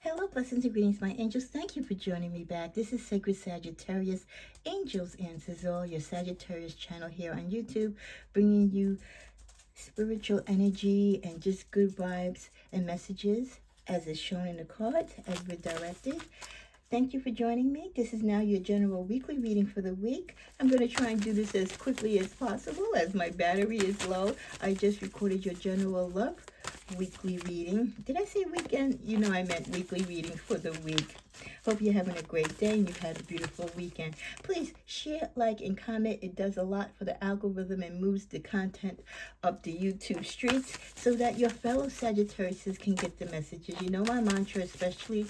Hello, blessings and greetings, my angels. Thank you for joining me back. This is Sacred Sagittarius, Angels Answers All, your Sagittarius channel here on YouTube, bringing you spiritual energy and just good vibes and messages as is shown in the cards, as we're directed. Thank you for joining me. This is now your general weekly reading for the week. I'm going to try and do this as quickly as possible as my battery is low. I just recorded your general love weekly reading. Did I say weekend? You know I meant weekly reading for the week. Hope you're having a great day and you've had a beautiful weekend. Please share, like, and comment. It does a lot for the algorithm and moves the content up the YouTube streets so that your fellow Sagittarius can get the messages. You know my mantra, especially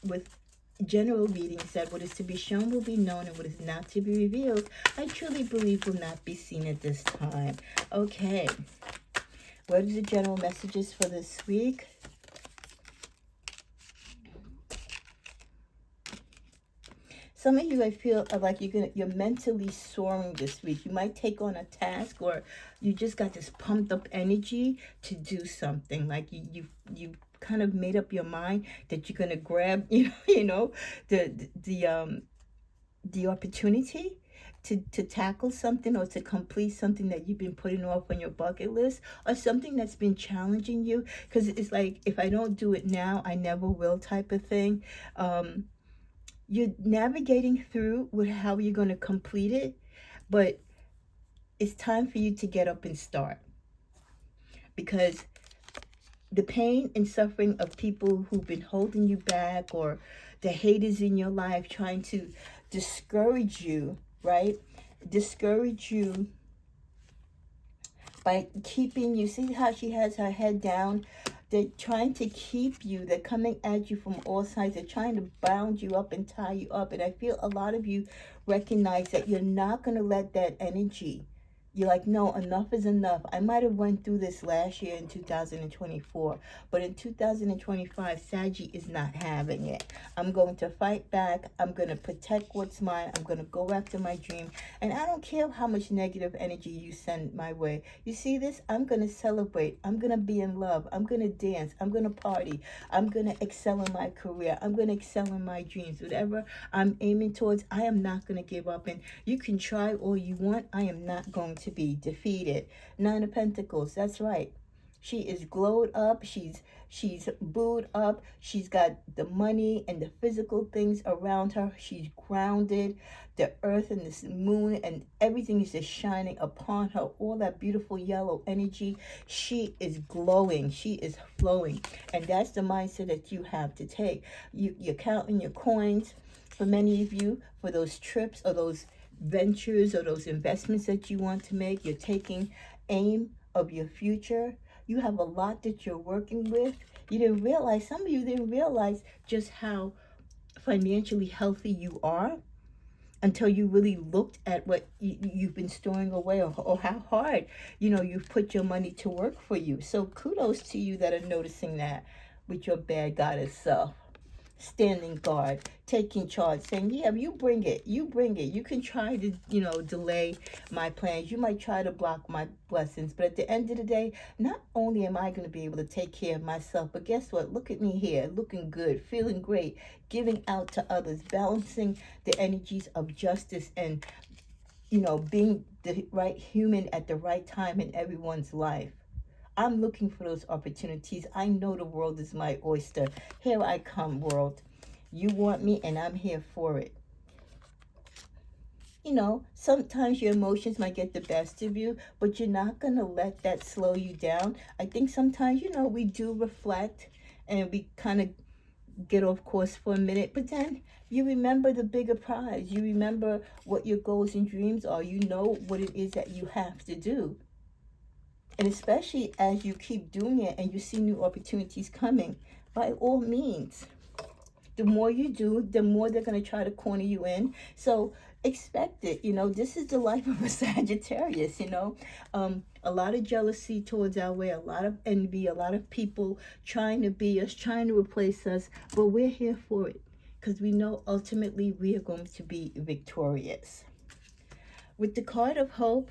with general reading, said what is to be shown will be known and what is not to be revealed, I truly believe will not be seen at this time. Okay. What are the general messages for this week? Some of you, I feel, are like you're mentally soaring this week. You might take on a task, or you just got this pumped up energy to do something. Like you kind of made up your mind that you're gonna grab, the opportunity to tackle something or to complete something that you've been putting off on your bucket list, or something that's been challenging you, because it's like, if I don't do it now, I never will type of thing. You're navigating through with how you're going to complete it, but it's time for you to get up and start, because the pain and suffering of people who've been holding you back, or the haters in your life trying to discourage you, right? Discourage you by keeping you. See how she has her head down? They're trying to keep you. They're coming at you from all sides. They're trying to bound you up and tie you up. And I feel a lot of you recognize that you're not going to let that energy. You're like, no, enough is enough. I might have went through this last year in 2024, but in 2025, Saggy is not having it. I'm going to fight back. I'm going to protect what's mine. I'm going to go after my dream. And I don't care how much negative energy you send my way. You see this? I'm going to celebrate. I'm going to be in love. I'm going to dance. I'm going to party. I'm going to excel in my career. I'm going to excel in my dreams. Whatever I'm aiming towards, I am not going to give up. And you can try all you want. I am not going to be defeated. Nine of Pentacles. That's right. She is glowed up. She's booed up. She's got the money and the physical things around her. She's grounded. The earth and the moon and everything is just shining upon her. All that beautiful yellow energy. She is glowing. She is flowing. And that's the mindset that you have to take. You're counting your coins, for many of you, for those trips or those ventures or those investments that you want to make. You're taking aim of your future. You have a lot that you're working with. You didn't realize, some of you didn't realize just how financially healthy you are until you really looked at what you've been storing away, or how hard, you've put your money to work for you. So kudos to you that are noticing that with your bad goddess self. Standing guard, taking charge, saying, yeah, you bring it. You can try to, delay my plans. You might try to block my blessings. But at the end of the day, not only am I going to be able to take care of myself, but guess what? Look at me here, looking good, feeling great, giving out to others, balancing the energies of justice and, being the right human at the right time in everyone's life. I'm looking for those opportunities. I know the world is my oyster. Here I come, world. You want me, and I'm here for it. Sometimes your emotions might get the best of you, but you're not going to let that slow you down. I think sometimes, we do reflect and we kind of get off course for a minute, but then you remember the bigger prize. You remember what your goals and dreams are. You know what it is that you have to do. And especially as you keep doing it and you see new opportunities coming, by all means, the more you do, the more they're going to try to corner you in. So expect it. This is the life of a Sagittarius, a lot of jealousy towards our way, a lot of envy, a lot of people trying to be us, trying to replace us. But we're here for it because we know ultimately we are going to be victorious. With the card of hope,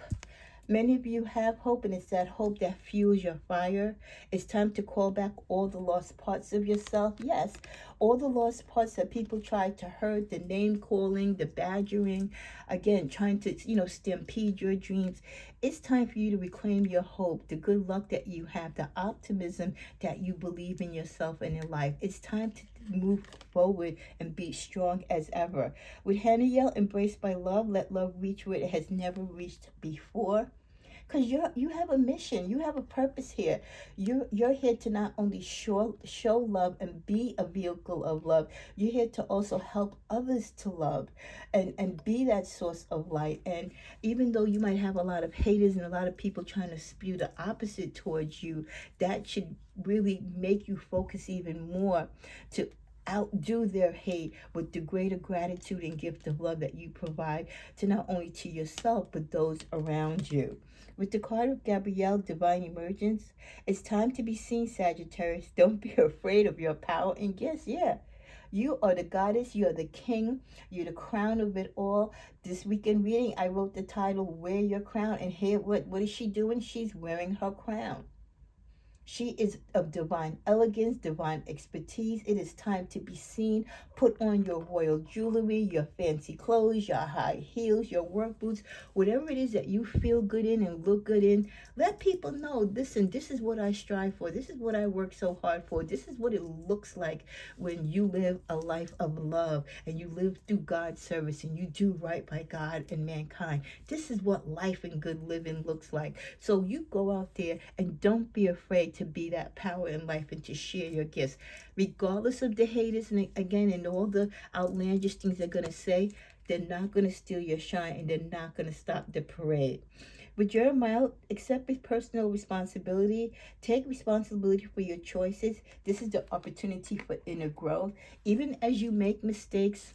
Many of you have hope, and it's that hope that fuels your fire. It's time to call back all the lost parts of yourself. Yes, all the lost parts that people tried to hurt, the name calling, the badgering, again, trying to, stampede your dreams. It's time for you to reclaim your hope, the good luck that you have, the optimism that you believe in yourself and in life. It's time to move forward and be strong as ever. With Haniel, embraced by love, let love reach where it has never reached before. Because you have a mission, you have a purpose here. You're here to not only show love and be a vehicle of love. You're here to also help others to love, and be that source of light. And even though you might have a lot of haters and a lot of people trying to spew the opposite towards you, that should really make you focus even more to outdo their hate with the greater gratitude and gift of love that you provide to not only to yourself but those around you. With the card of Gabrielle, Divine Emergence, it's time to be seen, Sagittarius. Don't be afraid of your power and gifts. Yeah. You are the goddess, you are the king, you're the crown of it all. This weekend reading, I wrote the title, Wear Your Crown. And here, what is she doing? She's wearing her crown. She is of divine elegance, divine expertise. It is time to be seen. Put on your royal jewelry, your fancy clothes, your high heels, your work boots, whatever it is that you feel good in and look good in. Let people know, listen, this is what I strive for. This is what I work so hard for. This is what it looks like when you live a life of love and you live through God's service and you do right by God and mankind. This is what life and good living looks like. So you go out there and don't be afraid to be that power in life and to share your gifts. Regardless of the haters and again and all the outlandish things they're going to say, they're not going to steal your shine and they're not going to stop the parade. With Jeremiah, accept his personal responsibility. Take responsibility for your choices. This is the opportunity for inner growth. Even as you make mistakes,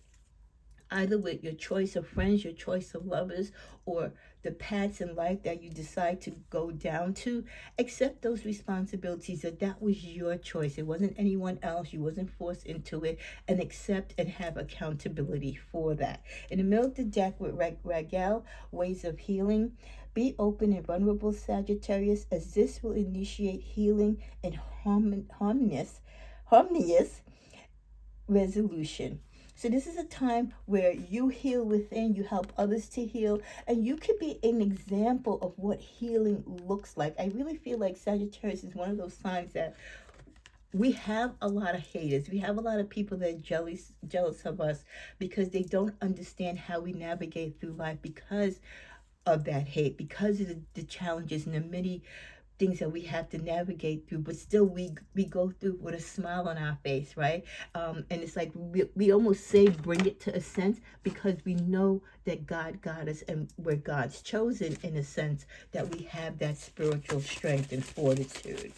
either with your choice of friends, your choice of lovers, or the paths in life that you decide to go down to, accept those responsibilities that was your choice. It wasn't anyone else. You wasn't forced into it, and accept and have accountability for that. In the middle of the deck with Raguel, ways of healing. Be open and vulnerable, Sagittarius, as this will initiate healing and harmonious resolution. So this is a time where you heal within, you help others to heal, and you can be an example of what healing looks like. I really feel like Sagittarius is one of those signs that we have a lot of haters. We have a lot of people that are jealous of us because they don't understand how we navigate through life because of that hate, because of the challenges and the many things that we have to navigate through, but still we go through with a smile on our face, right? And it's like we almost say bring it to a sense because we know that God got us and we're God's chosen, in a sense that we have that spiritual strength and fortitude.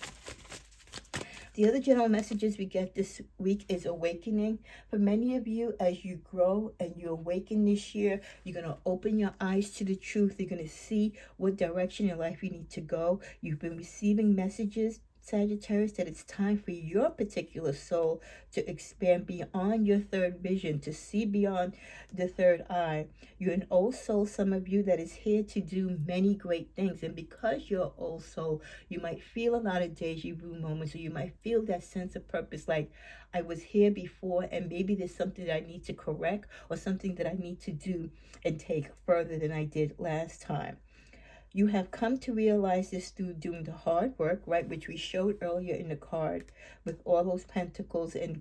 The other general messages we get this week is awakening. For many of you, as you grow and you awaken this year, you're going to open your eyes to the truth. You're going to see what direction in life you need to go. You've been receiving messages, Sagittarius, that it's time for your particular soul to expand beyond your third vision, to see beyond the third eye. You're an old soul, some of you, that is here to do many great things. And because you're an old soul, you might feel a lot of deja vu moments, or you might feel that sense of purpose, like I was here before and maybe there's something that I need to correct or something that I need to do and take further than I did last time. You have come to realize this through doing the hard work, right, which we showed earlier in the card with all those pentacles and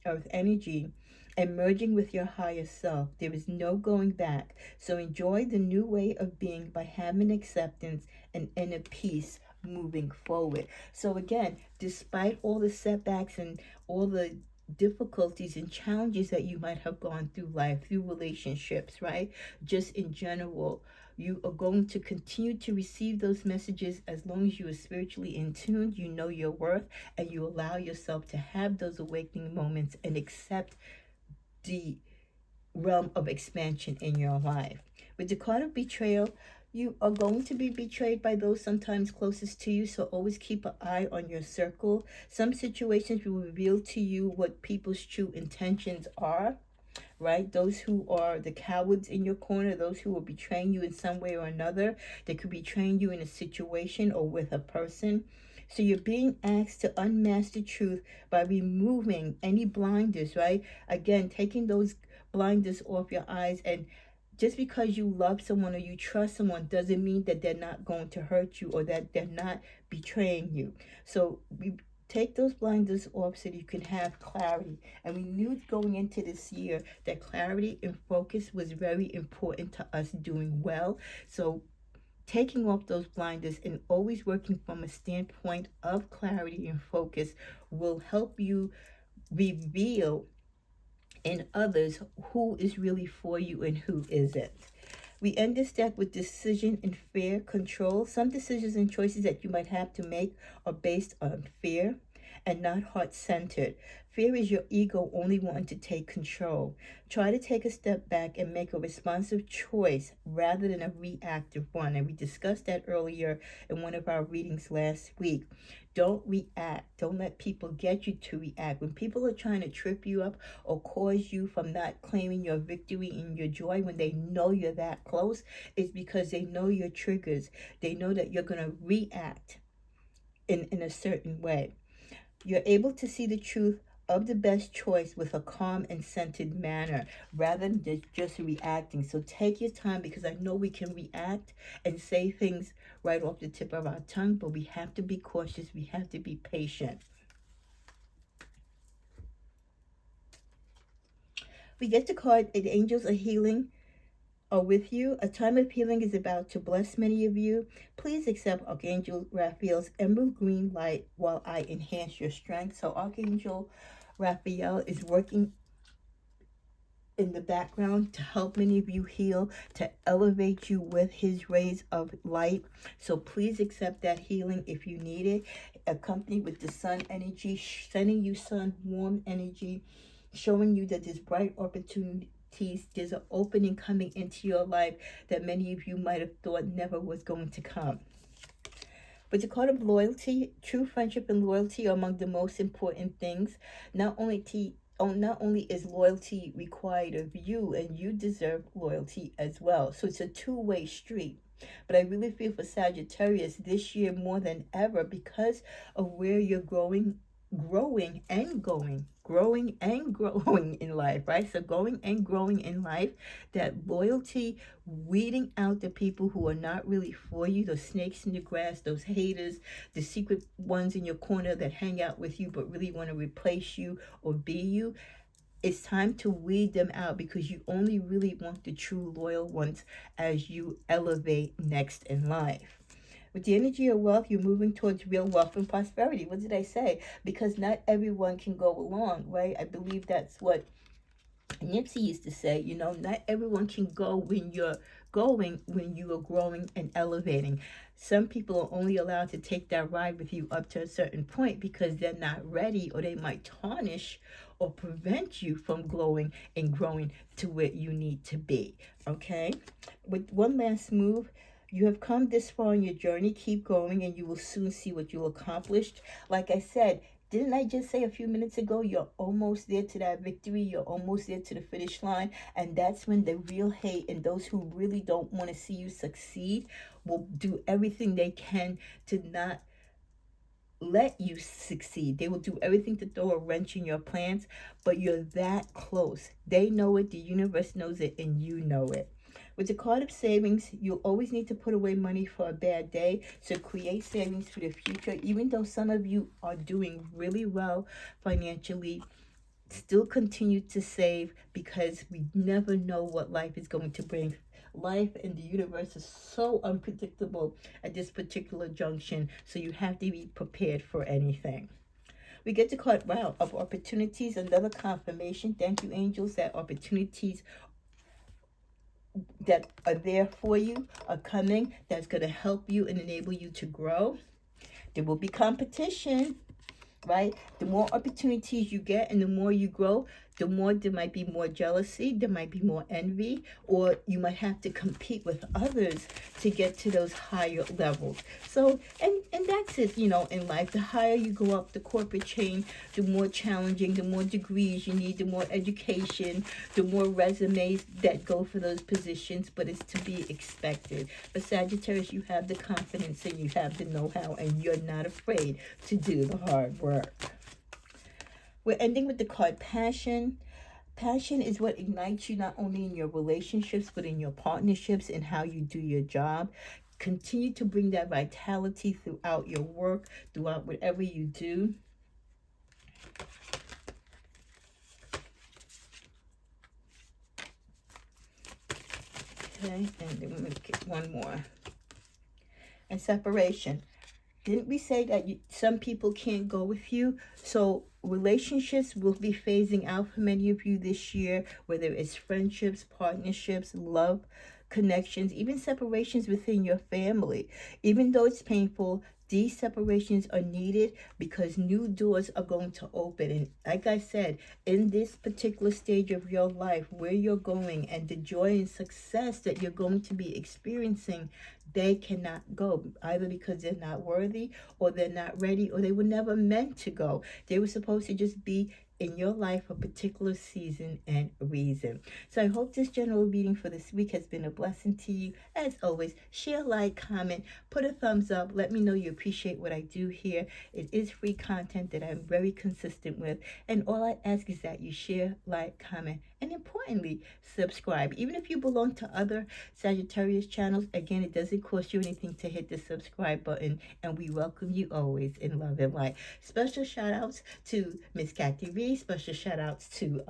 earth energy, and merging with your higher self. There is no going back. So enjoy the new way of being by having acceptance and inner peace moving forward. So again, despite all the setbacks and all the difficulties and challenges that you might have gone through life, through relationships, right, just in general, you are going to continue to receive those messages as long as you are spiritually in tune, you know your worth, and you allow yourself to have those awakening moments and accept the realm of expansion in your life. With the card of betrayal, you are going to be betrayed by those sometimes closest to you, so always keep an eye on your circle. Some situations will reveal to you what people's true intentions are. right? Those who are the cowards in your corner, those who will betraying you in some way or another. They could betray you in a situation or with a person. So you're being asked to unmask the truth by removing any blinders, right? Again, taking those blinders off your eyes. And just because you love someone or you trust someone doesn't mean that they're not going to hurt you or that they're not betraying you. So we take those blinders off so that you can have clarity. And we knew going into this year that clarity and focus was very important to us doing well. So taking off those blinders and always working from a standpoint of clarity and focus will help you reveal in others who is really for you and who isn't. We end this deck with decision and fear control. Some decisions and choices that you might have to make are based on fear and not heart-centered. Fear is your ego only wanting to take control. Try to take a step back and make a responsive choice rather than a reactive one. And we discussed that earlier in one of our readings last week. Don't react. Don't let people get you to react. When people are trying to trip you up or cause you from not claiming your victory and your joy when they know you're that close, it's because they know your triggers. They know that you're going to react in a certain way. You're able to see the truth of the best choice with a calm and centered manner rather than just reacting. So take your time, because I know we can react and say things right off the tip of our tongue, but we have to be cautious. We have to be patient. We get the card, the angels are healing are with you. A time of healing is about to bless many of you. Please accept Archangel Raphael's emerald green light while I enhance your strength. So Archangel Raphael is working in the background to help many of you heal, to elevate you with his rays of light. So please accept that healing if you need it, accompanied with the sun energy, sending you sun warm energy, showing you that there's bright opportunities, there's an opening coming into your life that many of you might have thought never was going to come. But the card of loyalty, true friendship and loyalty are among the most important things. Not only is loyalty required of you, and you deserve loyalty as well. So it's a two-way street. But I really feel for Sagittarius this year more than ever, because of where you're growing and growing in life, right? So going and growing in life, that loyalty, weeding out the people who are not really for you, those snakes in the grass, those haters, the secret ones in your corner that hang out with you but really want to replace you or be you. It's time to weed them out, because you only really want the true loyal ones as you elevate next in life. With the energy of wealth, you're moving towards real wealth and prosperity. What did I say? Because not everyone can go along, right? I believe that's what Nipsey used to say, not everyone can go when you're going, when you are growing and elevating. Some people are only allowed to take that ride with you up to a certain point because they're not ready, or they might tarnish or prevent you from glowing and growing to where you need to be. Okay? With one last move, you have come this far in your journey. Keep going, and you will soon see what you accomplished. Like I said, didn't I just say a few minutes ago, you're almost there to that victory, you're almost there to the finish line, and that's when the real hate and those who really don't want to see you succeed will do everything they can to not let you succeed. They will do everything to throw a wrench in your plans, but you're that close. They know it, the universe knows it, and you know it. With the card of savings, you'll always need to put away money for a bad day. So create savings for the future. Even though some of you are doing really well financially, still continue to save, because we never know what life is going to bring. Life and the universe is so unpredictable at this particular junction. So you have to be prepared for anything. We get the card, wow, of opportunities, another confirmation. Thank you, angels, that opportunities that are there for you are coming, that's going to help you and enable you to grow. There will be competition, right? The more opportunities you get and the more you grow, the more there might be more jealousy, there might be more envy, or you might have to compete with others to get to those higher levels. So, and that's it, in life. The higher you go up the corporate chain, the more challenging, the more degrees you need, the more education, the more resumes that go for those positions, but it's to be expected. But Sagittarius, you have the confidence and you have the know-how, and you're not afraid to do the hard work. We're ending with the card Passion. Passion is what ignites you not only in your relationships, but in your partnerships and how you do your job. Continue to bring that vitality throughout your work, throughout whatever you do. Okay, and then we're going to get one more. And separation. Didn't we say that some people can't go with you? So relationships will be phasing out for many of you this year, whether it's friendships, partnerships, love, connections, even separations within your family. Even though it's painful, these separations are needed because new doors are going to open. And like I said, in this particular stage of your life, where you're going and the joy and success that you're going to be experiencing, they cannot go, either because they're not worthy, or they're not ready, or they were never meant to go. They were supposed to just be in your life a particular season and reason. So I hope this general reading for this week has been a blessing to you. As always, share, like, comment, put a thumbs up. Let me know you appreciate what I do here. It is free content that I'm very consistent with. And all I ask is that you share, like, comment, and importantly, subscribe. Even if you belong to other Sagittarius channels, again, it doesn't cost you anything to hit the subscribe button. And we welcome you always in love and light. Special shout outs to Miss Kathy Reed. Special shout outs to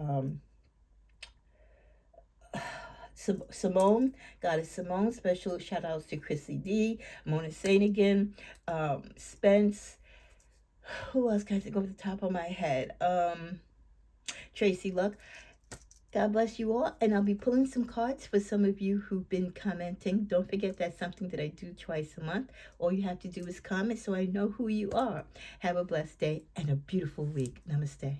Simone, Goddess Simone. Special shout outs to Chrissy D, Mona Sainigan, Spence. Who else can I go to the top of my head? Tracy Luck. God bless you all, and I'll be pulling some cards for some of you who've been commenting. Don't forget that's something that I do twice a month. All you have to do is comment so I know who you are. Have a blessed day and a beautiful week. Namaste.